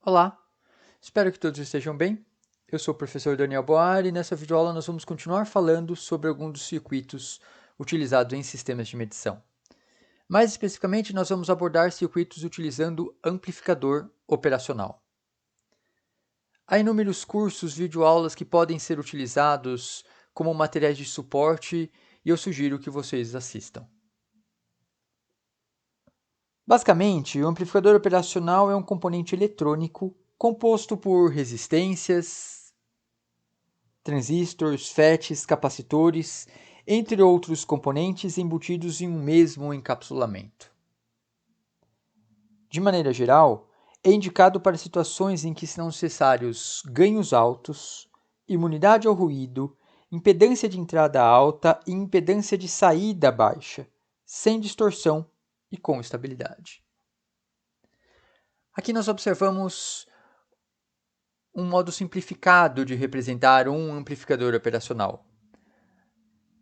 Olá, espero que todos estejam bem. Eu sou o professor Daniel Boari e nessa videoaula nós vamos continuar falando sobre alguns dos circuitos utilizados em sistemas de medição. Mais especificamente, nós vamos abordar circuitos utilizando amplificador operacional. Há inúmeros cursos, videoaulas que podem ser utilizados como materiais de suporte e eu sugiro que vocês assistam. Basicamente, o amplificador operacional é um componente eletrônico composto por resistências, transistores, FETs, capacitores, entre outros componentes embutidos em um mesmo encapsulamento. De maneira geral, é indicado para situações em que são necessários ganhos altos, imunidade ao ruído, impedância de entrada alta e impedância de saída baixa, sem distorção e com estabilidade. Aqui nós observamos um modo simplificado de representar um amplificador operacional.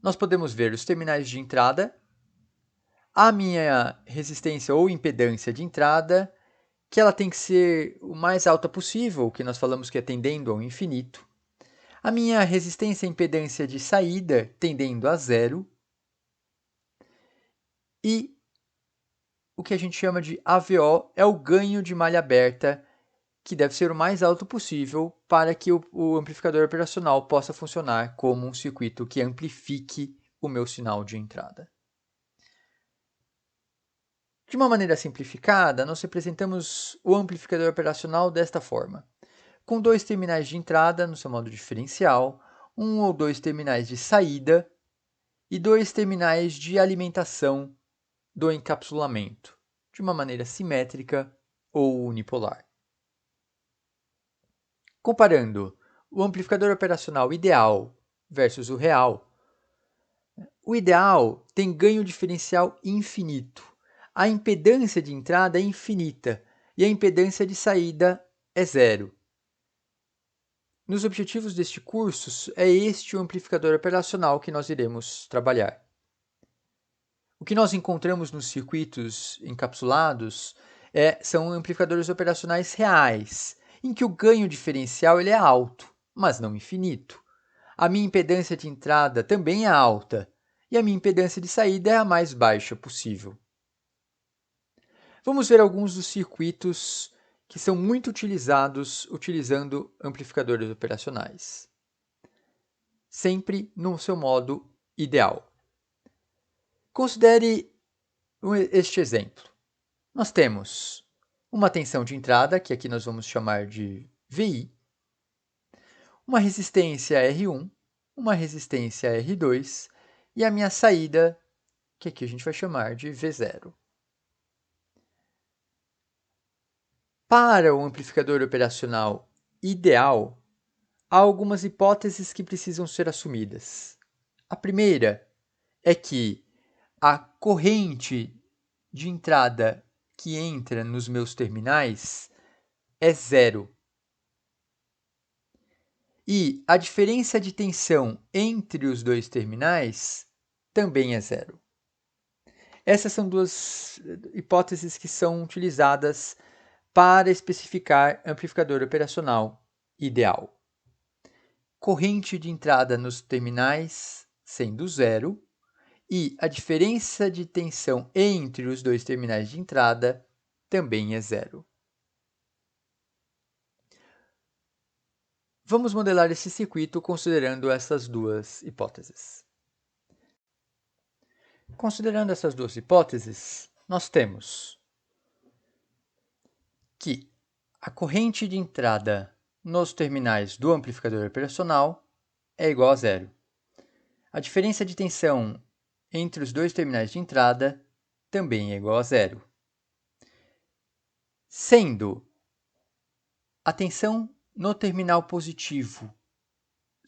Nós podemos ver os terminais de entrada, a minha resistência ou impedância de entrada, que ela tem que ser o mais alta possível, que nós falamos que é tendendo ao infinito. A minha resistência e impedância de saída tendendo a zero. E o que a gente chama de AVO é o ganho de malha aberta, que deve ser o mais alto possível para que o amplificador operacional possa funcionar como um circuito que amplifique o meu sinal de entrada. De uma maneira simplificada, nós representamos o amplificador operacional desta forma: com dois terminais de entrada no seu modo diferencial, um ou dois terminais de saída e dois terminais de alimentação do encapsulamento, de uma maneira simétrica ou unipolar. Comparando o amplificador operacional ideal versus o real, o ideal tem ganho diferencial infinito. A impedância de entrada é infinita e a impedância de saída é zero. Nos objetivos deste curso, é este o amplificador operacional que nós iremos trabalhar. O que nós encontramos nos circuitos encapsulados são amplificadores operacionais reais, em que o ganho diferencial ele é alto, mas não infinito. A minha impedância de entrada também é alta, e a minha impedância de saída é a mais baixa possível. Vamos ver alguns dos circuitos que são muito utilizados utilizando amplificadores operacionais, sempre no seu modo ideal. Considere este exemplo. Nós temos uma tensão de entrada, que aqui nós vamos chamar de VI, uma resistência R1, uma resistência R2 e a minha saída, que aqui a gente vai chamar de V0. Para o amplificador operacional ideal, há algumas hipóteses que precisam ser assumidas. A primeira é que a corrente de entrada que entra nos meus terminais é zero. E a diferença de tensão entre os dois terminais também é zero. Essas são duas hipóteses que são utilizadas para especificar amplificador operacional ideal. Corrente de entrada nos terminais sendo zero e a diferença de tensão entre os dois terminais de entrada também é zero. Vamos modelar esse circuito considerando essas duas hipóteses. Considerando essas duas hipóteses, nós temos que a corrente de entrada nos terminais do amplificador operacional é igual a zero. A diferença de tensão entre os dois terminais de entrada também é igual a zero. Sendo a tensão no terminal positivo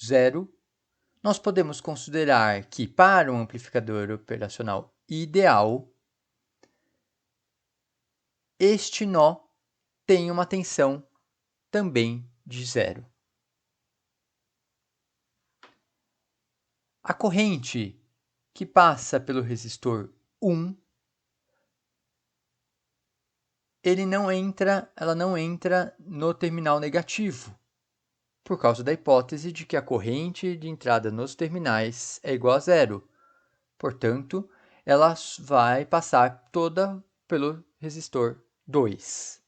zero, nós podemos considerar que para um amplificador operacional ideal, este nó tem uma tensão também de zero. A corrente que passa pelo resistor 1 ela não entra no terminal negativo, por causa da hipótese de que a corrente de entrada nos terminais é igual a zero. Portanto, ela vai passar toda pelo resistor 2.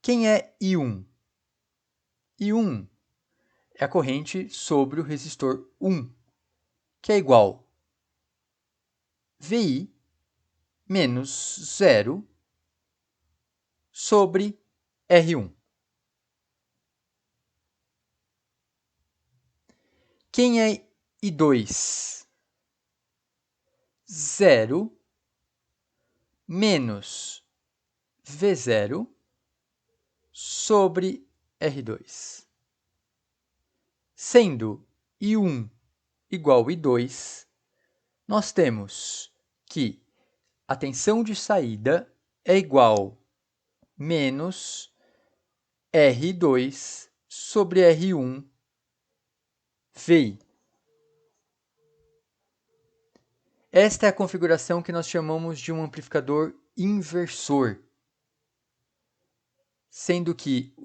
Quem é I1? I1 é a corrente sobre o resistor 1, que é igual a VI menos 0 sobre R1. Quem é I2? 0 menos V0 sobre R2. Sendo I1 igual a I2, nós temos que a tensão de saída é igual a menos R2 sobre R1 VI. Esta é a configuração que nós chamamos de um amplificador inversor, sendo que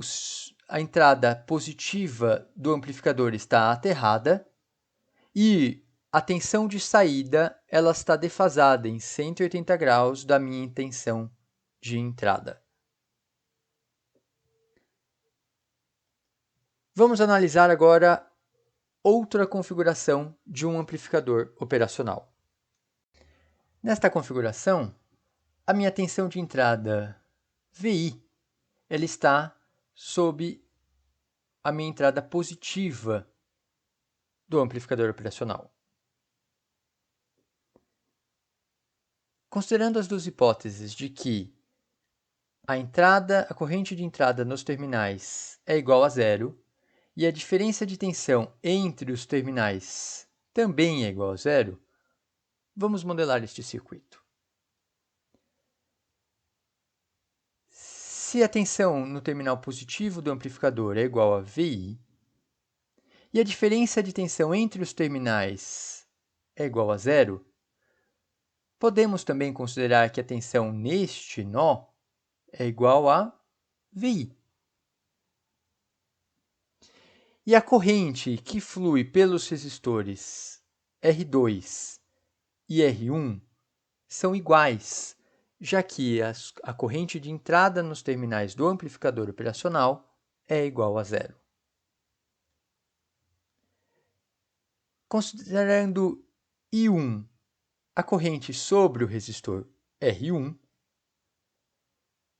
a entrada positiva do amplificador está aterrada e a tensão de saída ela está defasada em 180 graus da minha tensão de entrada. Vamos analisar agora outra configuração de um amplificador operacional. Nesta configuração, a minha tensão de entrada VI ela está sob a minha entrada positiva do amplificador operacional. Considerando as duas hipóteses de que a corrente de entrada nos terminais é igual a zero e a diferença de tensão entre os terminais também é igual a zero, vamos modelar este circuito. Se a tensão no terminal positivo do amplificador é igual a VI e a diferença de tensão entre os terminais é igual a zero, podemos também considerar que a tensão neste nó é igual a VI. E a corrente que flui pelos resistores R2 e R1 são iguais, já que a corrente de entrada nos terminais do amplificador operacional é igual a zero. Considerando I1 a corrente sobre o resistor R1,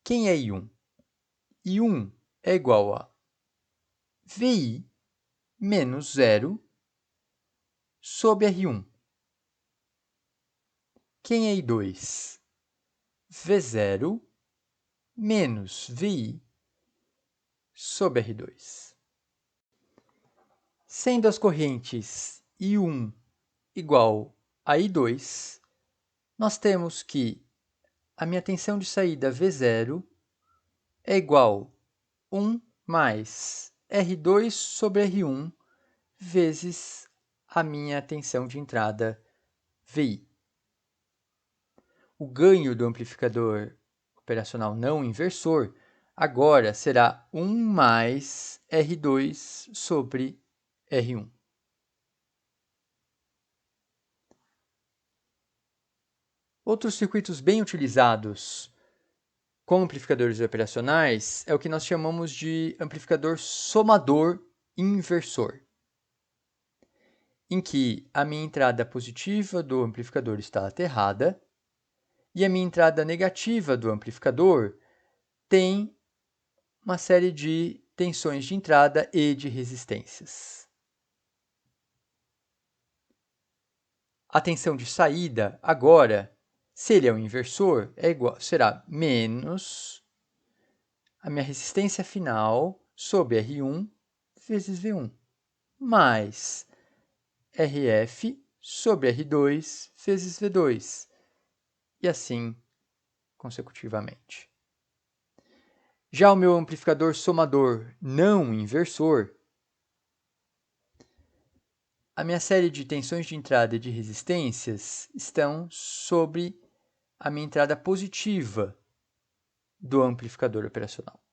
quem é I1? I1 é igual a VI menos zero sobre R1. Quem é I2? V0 menos VI sobre R2. Sendo as correntes I1 igual a I2, nós temos que a minha tensão de saída V0 é igual a 1 mais R2 sobre R1 vezes a minha tensão de entrada VI. O ganho do amplificador operacional não inversor agora será 1 mais R2 sobre R1. Outros circuitos bem utilizados com amplificadores operacionais é o que nós chamamos de amplificador somador inversor, em que a minha entrada positiva do amplificador está aterrada e a minha entrada negativa do amplificador tem uma série de tensões de entrada e de resistências. A tensão de saída, agora, se ele é um inversor, será menos a minha resistência final sobre R1 vezes V1, mais RF sobre R2 vezes V2, e assim consecutivamente. Já o meu amplificador somador não inversor, a minha série de tensões de entrada e de resistências estão sobre a minha entrada positiva do amplificador operacional.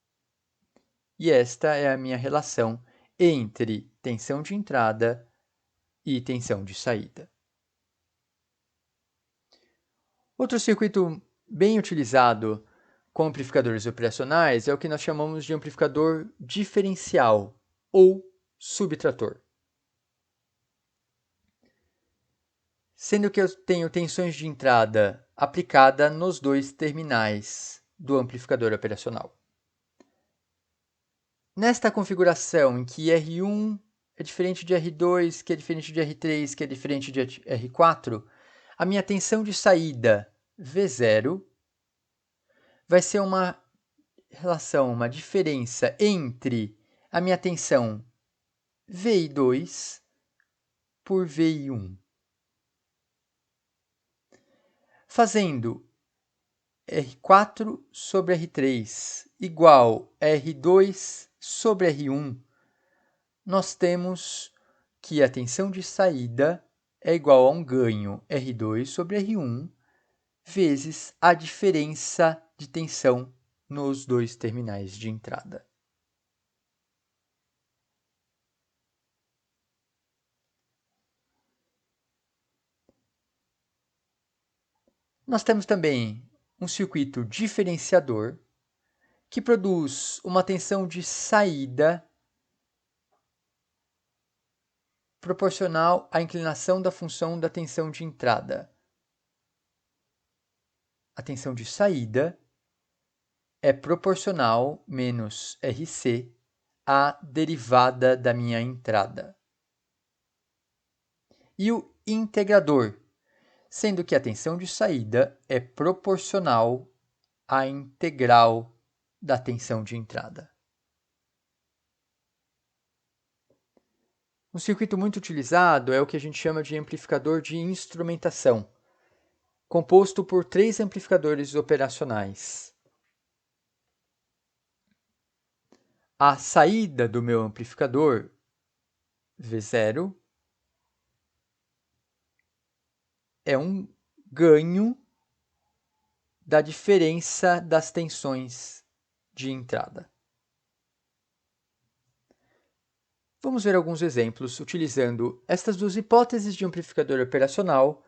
E esta é a minha relação entre tensão de entrada e tensão de saída. Outro circuito bem utilizado com amplificadores operacionais é o que nós chamamos de amplificador diferencial ou subtrator. Sendo que eu tenho tensões de entrada aplicada nos dois terminais do amplificador operacional. Nesta configuração em que R1 é diferente de R2, que é diferente de R3, que é diferente de R4, a minha tensão de saída V0 vai ser uma relação, uma diferença entre a minha tensão VI2 por VI1. Fazendo R4 sobre R3 igual a R2 sobre R1, nós temos que a tensão de saída é igual a um ganho R2 sobre R1 vezes a diferença de tensão nos dois terminais de entrada. Nós temos também um circuito diferenciador que produz uma tensão de saída proporcional à inclinação da função da tensão de entrada. A tensão de saída é proporcional menos RC à derivada da minha entrada. E o integrador, sendo que a tensão de saída é proporcional à integral da tensão de entrada. Um circuito muito utilizado é o que a gente chama de amplificador de instrumentação, composto por 3 amplificadores operacionais. A saída do meu amplificador, V0, é um ganho da diferença das tensões de entrada. Vamos ver alguns exemplos utilizando estas duas hipóteses de amplificador operacional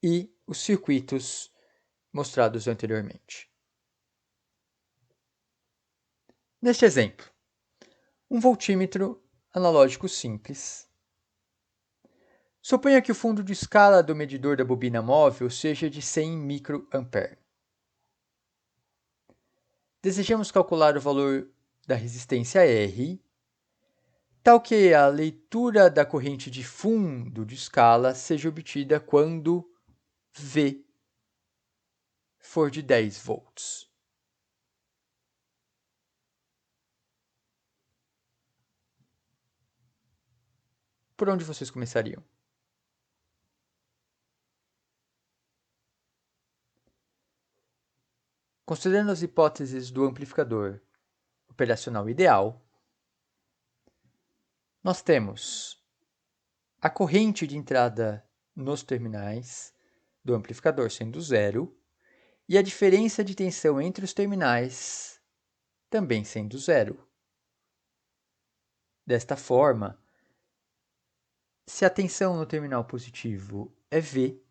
e os circuitos mostrados anteriormente. Neste exemplo, um voltímetro analógico simples. Suponha que o fundo de escala do medidor da bobina móvel seja de 100 microampere. Desejamos calcular o valor da resistência R, tal que a leitura da corrente de fundo de escala seja obtida quando V for de 10 volts. Por onde vocês começariam? Considerando as hipóteses do amplificador operacional ideal, nós temos a corrente de entrada nos terminais do amplificador sendo zero e a diferença de tensão entre os terminais também sendo zero. Desta forma, se a tensão no terminal positivo é V,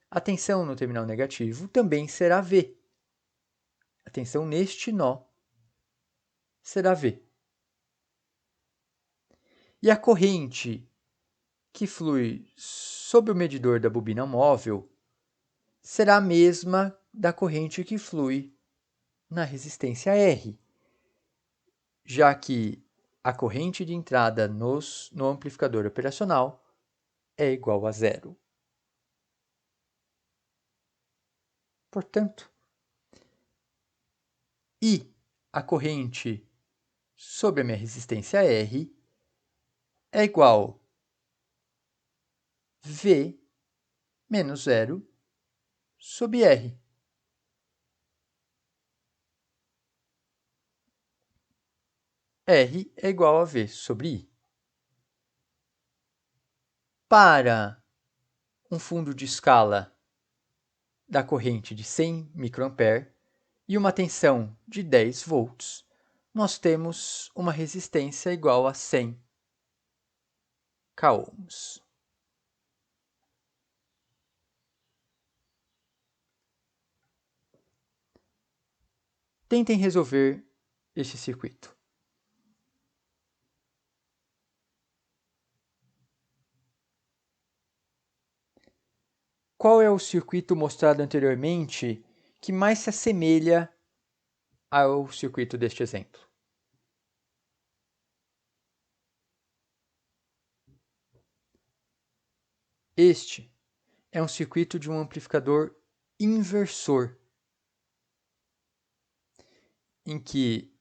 a tensão no terminal negativo também será V. A tensão neste nó será V. E a corrente que flui sob o medidor da bobina móvel será a mesma da corrente que flui na resistência R, já que a corrente de entrada no amplificador operacional é igual a zero. Portanto, I, a corrente sobre a minha resistência R, é igual V menos zero sobre R. R é igual a V sobre I. para um fundo de escala da corrente de 100 microampere e uma tensão de 10 volts, nós temos uma resistência igual a 100 k-ohms. Tentem resolver este circuito. Qual é o circuito mostrado anteriormente que mais se assemelha ao circuito deste exemplo? Este é um circuito de um amplificador inversor, em que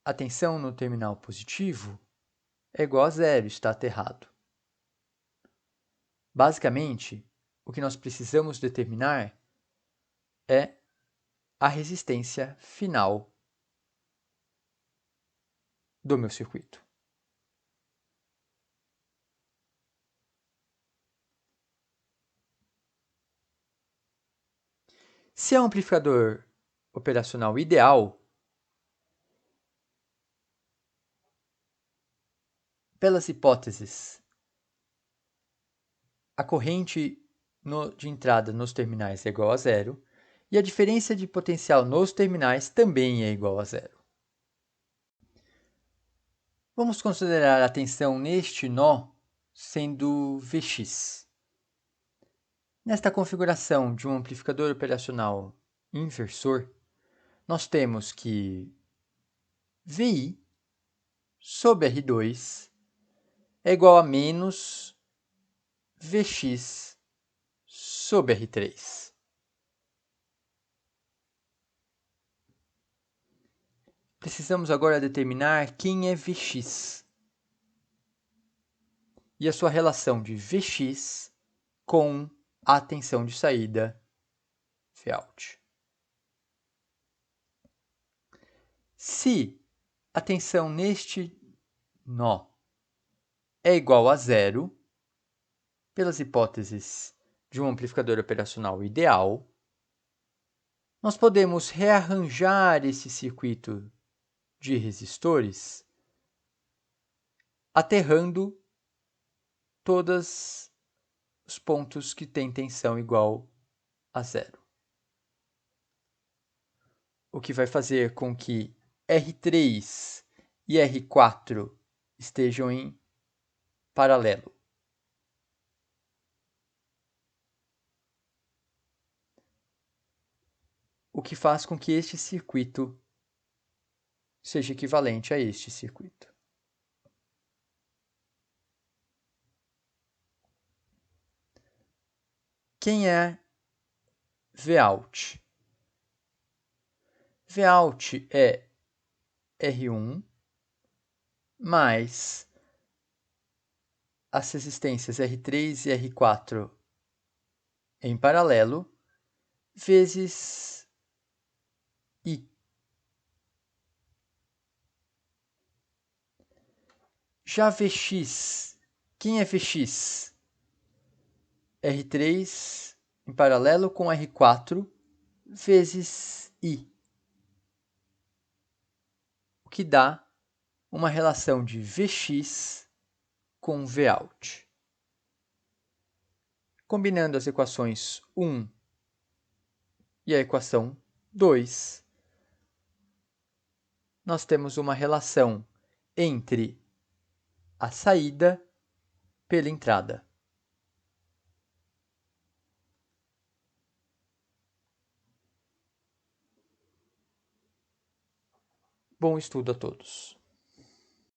a tensão no terminal positivo é igual a zero, está aterrado. Basicamente, o que nós precisamos determinar é a resistência final do meu circuito. Se é um amplificador operacional ideal, pelas hipóteses, a corrente de entrada nos terminais é igual a zero e a diferença de potencial nos terminais também é igual a zero. Vamos considerar a tensão neste nó sendo Vx. Nesta configuração de um amplificador operacional inversor, nós temos que Vi sobre R2 é igual a menos Vx sobre R3. Precisamos agora determinar quem é Vx e a sua relação de Vx com a tensão de saída Vout. Se a tensão neste nó é igual a zero, pelas hipóteses de um amplificador operacional ideal, nós podemos rearranjar esse circuito de resistores aterrando todos os pontos que têm tensão igual a zero. O que vai fazer com que R3 e R4 estejam em paralelo. O que faz com que este circuito seja equivalente a este circuito. Quem é Vout? Vout é R1 mais as resistências R3 e R4 em paralelo, vezes I. Já Vx, quem é Vx? R3 em paralelo com R4 vezes I, o que dá uma relação de Vx com Vout. Combinando as equações 1 e a equação 2, nós temos uma relação entre a saída pela entrada. Bom estudo a todos.